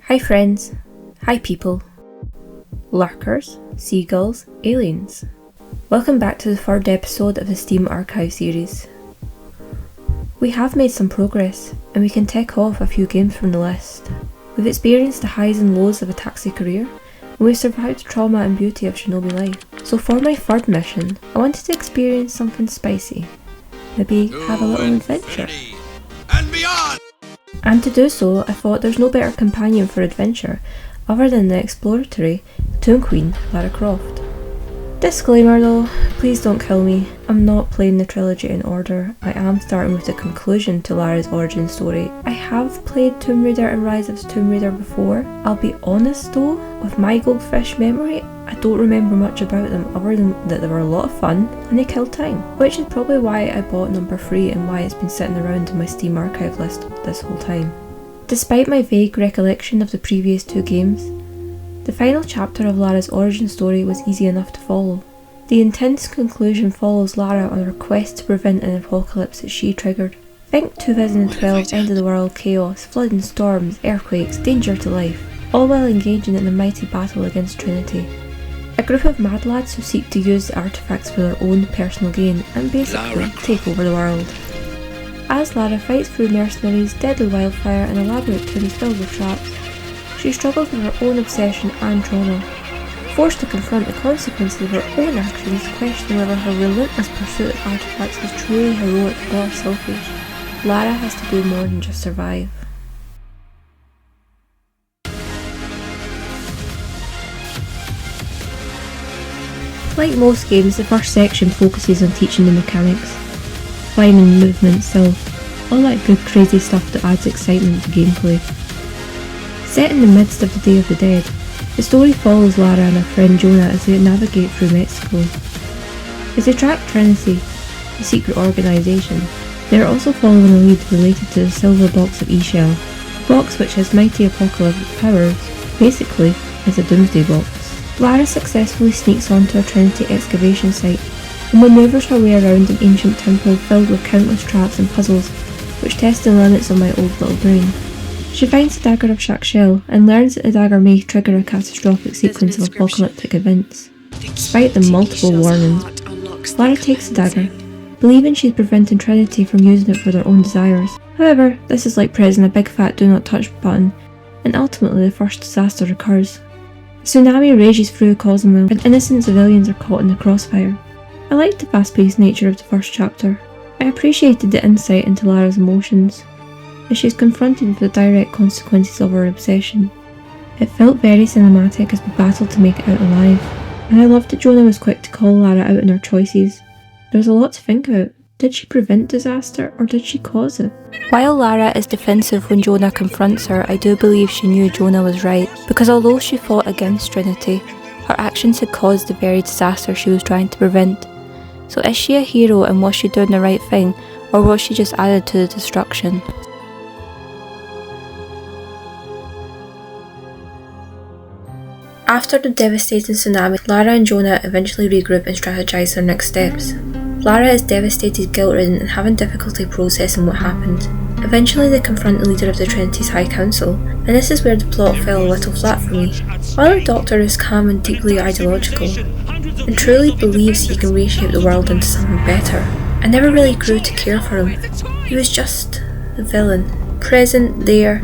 Hi friends, hi people, lurkers, seagulls, aliens. Welcome back to the third episode of the Steam Archive series. We have made some progress, and we can tick off a few games from the list. We've experienced the highs and lows of a taxi career, and we've survived the trauma and beauty of shinobi life. So for my third mission, I wanted to experience something spicy. Maybe have a little adventure. And beyond! And to do so, I thought there's no better companion for adventure other than the exploratory Tomb Queen, Lara Croft. Disclaimer though, please don't kill me. I'm not playing the trilogy in order. I am starting with the conclusion to Lara's origin story. I have played Tomb Raider and Rise of Tomb Raider before. I'll be honest though, with my goldfish memory, I don't remember much about them other than that they were a lot of fun and they killed time, which is probably why I bought number 3 and why it's been sitting around in my Steam archive list this whole time. Despite my vague recollection of the previous 2 games, the final chapter of Lara's origin story was easy enough to follow. The intense conclusion follows Lara on her quest to prevent an apocalypse that she triggered. Think 2012 end of the world chaos, flooding, storms, earthquakes, danger to life, all while engaging in the mighty battle against Trinity. A group of mad lads who seek to use the artefacts for their own personal gain and basically take over the world. As Lara fights through mercenaries, deadly wildfire and elaborate tombs filled with traps, she struggles with her own obsession and trauma. Forced to confront the consequences of her own actions, questioning whether her relentless pursuit of artefacts was truly heroic or selfish, Lara has to do more than just survive. Like most games, the first section focuses on teaching the mechanics, climbing, movement, stealth, all that good crazy stuff that adds excitement to gameplay. Set in the midst of the Day of the Dead, the story follows Lara and her friend Jonah as they navigate through Mexico. As they track Trinity, the secret organisation, they are also following a lead related to the silver box of E-Shell, a box which has mighty apocalyptic powers, basically is a doomsday box. Lara successfully sneaks onto a Trinity excavation site and manoeuvres her way around an ancient temple filled with countless traps and puzzles which test the limits of my old little brain. She finds the dagger of Shakshel and learns that the dagger may trigger a catastrophic sequence of apocalyptic events. Despite the multiple warnings, Lara takes the dagger, believing she's preventing Trinity from using it for their own desires. However, this is like pressing a big fat do not touch button, and ultimately the first disaster occurs. A tsunami rages through the cosmos and innocent civilians are caught in the crossfire. I liked the fast-paced nature of the first chapter. I appreciated the insight into Lara's emotions, as she is confronted with the direct consequences of her obsession. It felt very cinematic as we battled to make it out alive, and I loved that Jonah was quick to call Lara out on her choices. There was a lot to think about. Did she prevent disaster, or did she cause it? While Lara is defensive when Jonah confronts her, I do believe she knew Jonah was right, because although she fought against Trinity, her actions had caused the very disaster she was trying to prevent. So is she a hero and was she doing the right thing, or was she just added to the destruction? After the devastating tsunami, Lara and Jonah eventually regroup and strategize their next steps. Lara is devastated, guilt-ridden and having difficulty processing what happened. Eventually they confront the leader of the Trinity's High Council, and this is where the plot fell a little flat for me. While the Doctor is calm and deeply ideological, and truly believes he can reshape the world into something better, I never really grew to care for him. He was just the villain. Present, there,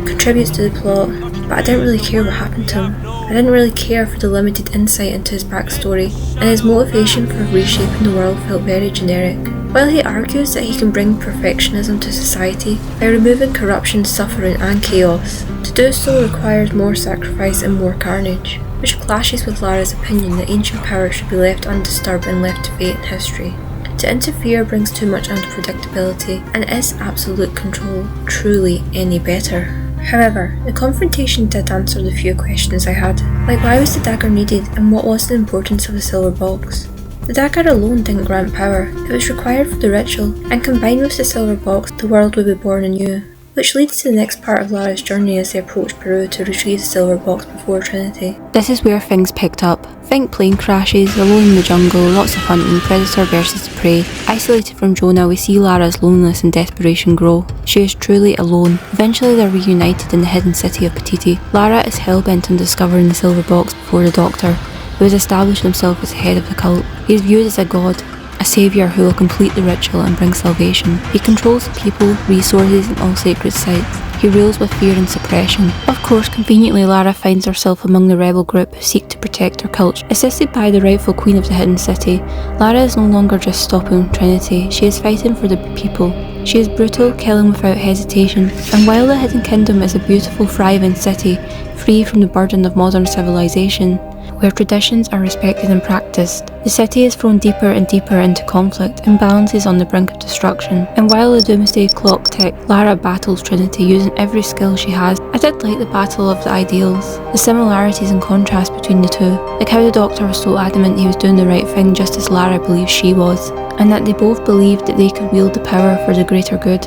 contributes to the plot, but I didn't really care what happened to him. I didn't really care for the limited insight into his backstory, and his motivation for reshaping the world felt very generic. While he argues that he can bring perfectionism to society by removing corruption, suffering and chaos, to do so requires more sacrifice and more carnage, which clashes with Lara's opinion that ancient power should be left undisturbed and left to fate and history. To interfere brings too much unpredictability, and is absolute control truly any better? However, the confrontation did answer the few questions I had, like why was the dagger needed and what was the importance of the silver box. The dagger alone didn't grant power, it was required for the ritual, and combined with the silver box, the world would be born anew, which leads to the next part of Lara's journey as they approach Peru to retrieve the silver box before Trinity. This is where things picked up. Think plane crashes, alone in the jungle, lots of hunting, predator versus prey. Isolated from Jonah, we see Lara's loneliness and desperation grow. She is truly alone. Eventually they're reunited in the hidden city of Petiti. Lara is hellbent on discovering the silver box before the Doctor, who has established himself as the head of the cult. He is viewed as a god, a saviour who will complete the ritual and bring salvation. He controls the people, resources and all sacred sites. He rules with fear and suppression. Of course, conveniently Lara finds herself among the rebel group who seek to protect her cult. Assisted by the rightful queen of the hidden city, Lara is no longer just stopping Trinity, she is fighting for the people. She is brutal, killing without hesitation, and while the Hidden Kingdom is a beautiful, thriving city, free from the burden of modern civilization, where traditions are respected and practiced, the city is thrown deeper and deeper into conflict and balances on the brink of destruction. And while the doomsday clock ticks, Lara battles Trinity using every skill she has. I did like the battle of the ideals, the similarities and contrast between the two, like how the Doctor was so adamant he was doing the right thing just as Lara believed she was, and that they both believed that they could wield the power for the greater good.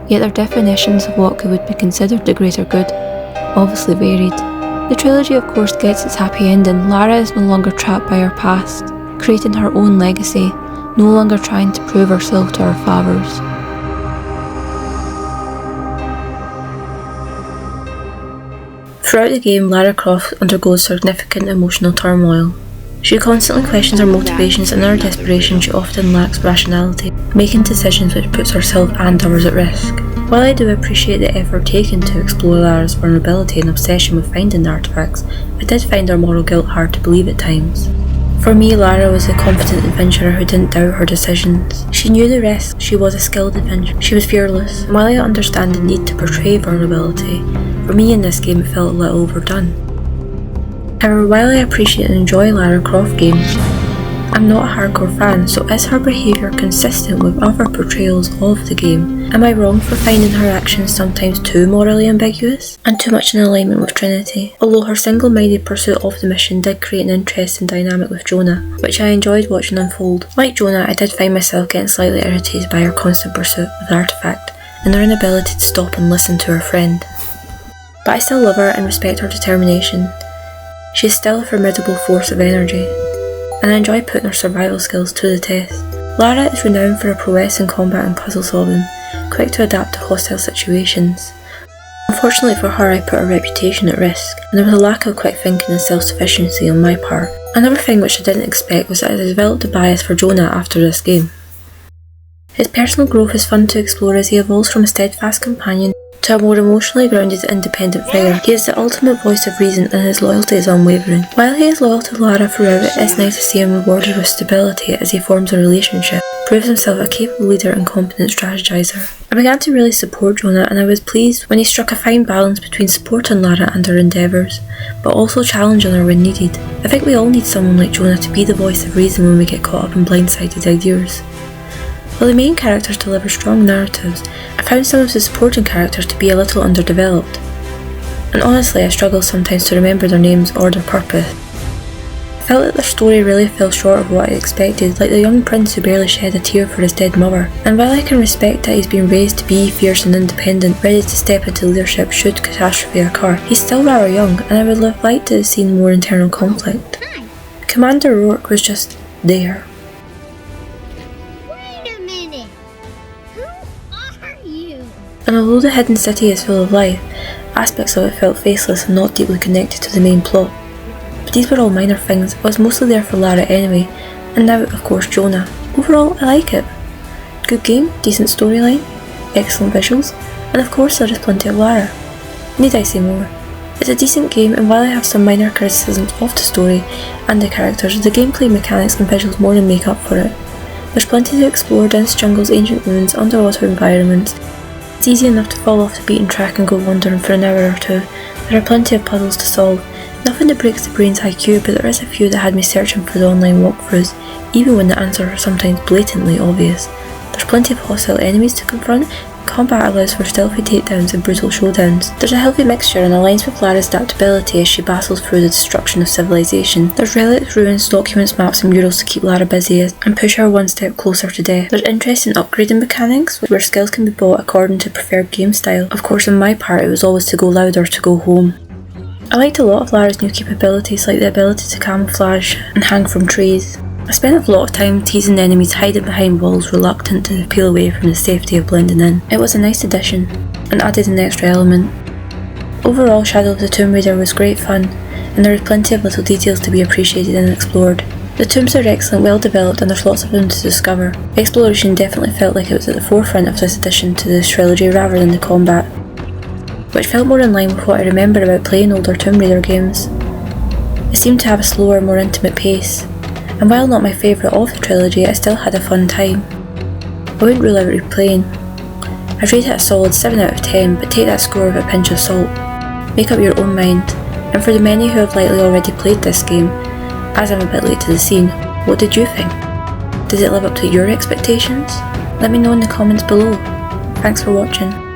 Yet their definitions of what would be considered the greater good obviously varied. The trilogy of course gets its happy ending. Lara is no longer trapped by her past, creating her own legacy, no longer trying to prove herself to her fathers. Throughout the game, Lara Croft undergoes significant emotional turmoil. She constantly questions her motivations, and in her desperation she often lacks rationality, making decisions which puts herself and others at risk. While I do appreciate the effort taken to explore Lara's vulnerability and obsession with finding the artefacts, I did find her moral guilt hard to believe at times. For me, Lara was a confident adventurer who didn't doubt her decisions. She knew the risks, she was a skilled adventurer, she was fearless, and while I understand the need to portray vulnerability, for me in this game it felt a little overdone. However, while I appreciate and enjoy Lara Croft games, I'm not a hardcore fan, so is her behaviour consistent with other portrayals of the game? Am I wrong for finding her actions sometimes too morally ambiguous, and too much in alignment with Trinity? Although her single-minded pursuit of the mission did create an interesting dynamic with Jonah, which I enjoyed watching unfold. Like Jonah, I did find myself getting slightly irritated by her constant pursuit of the artefact, and her inability to stop and listen to her friend. But I still love her and respect her determination. She is still a formidable force of energy, and I enjoy putting her survival skills to the test. Lara is renowned for her prowess in combat and puzzle solving, quick to adapt to hostile situations. Unfortunately for her, I put her reputation at risk, and there was a lack of quick thinking and self-sufficiency on my part. Another thing which I didn't expect was that I developed a bias for Jonah after this game. His personal growth is fun to explore as he evolves from a steadfast companion to a more emotionally grounded independent figure. He is the ultimate voice of reason and his loyalty is unwavering. While he is loyal to Lara throughout, it is nice to see him rewarded with stability as he forms a relationship, proves himself a capable leader and competent strategizer. I began to really support Jonah, and I was pleased when he struck a fine balance between supporting Lara and her endeavours, but also challenging her when needed. I think we all need someone like Jonah to be the voice of reason when we get caught up in blindsided ideas. While the main characters deliver strong narratives, I found some of the supporting characters to be a little underdeveloped, and honestly I struggle sometimes to remember their names or their purpose. I felt that their story really fell short of what I expected, like the young prince who barely shed a tear for his dead mother. And while I can respect that he's been raised to be fierce and independent, ready to step into leadership should catastrophe occur, he's still rather young, and I would have liked to have seen more internal conflict. Commander Rourke was just there. And although the hidden city is full of life, aspects of it felt faceless and not deeply connected to the main plot. But these were all minor things. I was mostly there for Lara anyway, and now of course Jonah. Overall, I like it. Good game, decent storyline, excellent visuals, and of course there is plenty of Lara. Need I say more? It's a decent game, and while I have some minor criticisms of the story and the characters, the gameplay mechanics and visuals more than make up for it. There's plenty to explore: dense jungles, ancient ruins, underwater environments. It's easy enough to fall off the beaten track and go wandering for an hour or two. There are plenty of puzzles to solve. Nothing that breaks the brain's IQ, but there is a few that had me searching for the online walkthroughs, even when the answers are sometimes blatantly obvious. There's plenty of hostile enemies to confront. Combat allows for stealthy takedowns and brutal showdowns. There's a healthy mixture and aligns with Lara's adaptability as she battles through the destruction of civilization. There's relics, ruins, documents, maps and murals to keep Lara busy and push her one step closer to death. There's interesting upgrading mechanics where skills can be bought according to preferred game style. Of course, on my part it was always to go loud or to go home. I liked a lot of Lara's new capabilities, like the ability to camouflage and hang from trees. I spent a lot of time teasing the enemies hiding behind walls, reluctant to peel away from the safety of blending in. It was a nice addition, and added an extra element. Overall, Shadow of the Tomb Raider was great fun, and there was plenty of little details to be appreciated and explored. The tombs are excellent, well developed, and there's lots of them to discover. Exploration definitely felt like it was at the forefront of this addition to this trilogy rather than the combat, which felt more in line with what I remember about playing older Tomb Raider games. It seemed to have a slower, more intimate pace, and while not my favourite of the trilogy, I still had a fun time. I wouldn't rule out replaying. I'd rate it a solid 7 out of 10, but take that score with a pinch of salt. Make up your own mind, and for the many who have likely already played this game, as I'm a bit late to the scene, what did you think? Did it live up to your expectations? Let me know in the comments below. Thanks for watching.